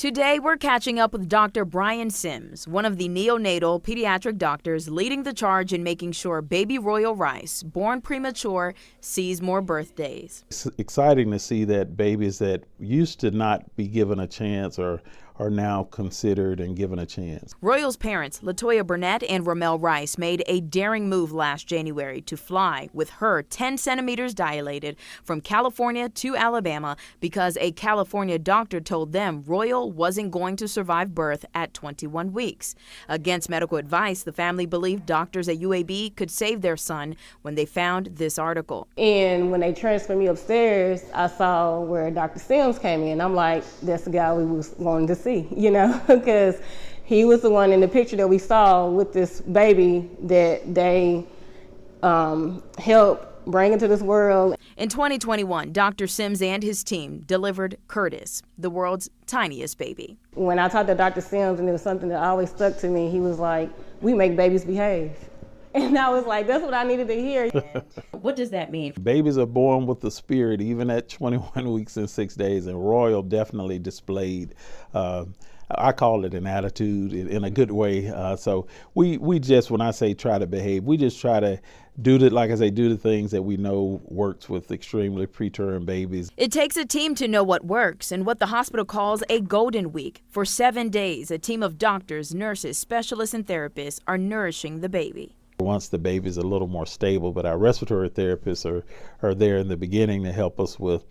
Today, we're catching up with Dr. Brian Sims, one of the neonatal pediatric doctors leading the charge in making sure baby Royal Rice, born premature, sees more birthdays. It's exciting to see that babies that used to not be given a chance are now considered and given a chance. Royal's parents, Latoya Burnett and Ramel Rice, made a daring move last January to fly with her 10 centimeters dilated from California to Alabama because a California doctor told them Royal wasn't going to survive birth at 21 weeks. Against medical advice, the family believed doctors at UAB could save their son when they found this article. And when they transferred me upstairs, I saw where Dr. Sims came in. I'm like, that's the guy we was wanting to see, because he was the one in the picture that we saw with this baby that they helped bring into this world. In 2021, Dr. Sims and his team delivered Curtis, the world's tiniest baby. When I talked to Dr. Sims, and it was something that always stuck to me, he was like, we make babies behave. And I was like, that's what I needed to hear. What does that mean? Babies are born with the spirit, even at 21 weeks and 6 days, and Royal definitely displayed, I call it an attitude in a good way. So we just, when I say try to behave, we just try to do the things that we know works with extremely preterm babies. It takes a team to know what works and what the hospital calls a golden week. For 7 days, a team of doctors, nurses, specialists, and therapists are nourishing the baby. Once the baby's a little more stable, but our respiratory therapists are there in the beginning to help us with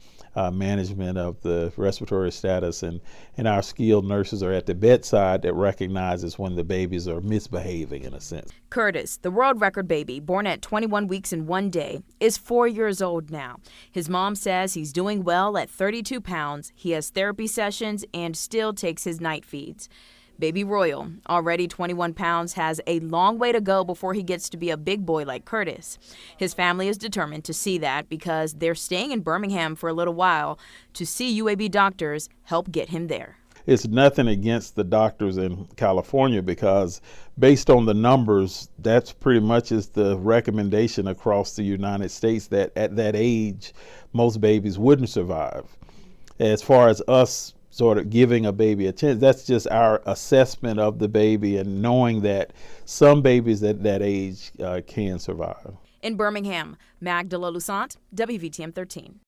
management of the respiratory status, and our skilled nurses are at the bedside that recognizes when the babies are misbehaving in a sense. Curtis, the world record baby, born at 21 weeks and 1 day, is 4 years old now. His mom says he's doing well at 32 pounds. He has therapy sessions and still takes his night feeds. Baby Royal, already 21 pounds, has a long way to go before he gets to be a big boy like Curtis. His family is determined to see that because they're staying in Birmingham for a little while to see UAB doctors help get him there. It's nothing against the doctors in California, because based on the numbers, that's pretty much is the recommendation across the United States, that at that age, most babies wouldn't survive. As far as us sort of giving a baby a chance, that's just our assessment of the baby and knowing that some babies at that age can survive. In Birmingham, Magdala Lusant, WVTM 13.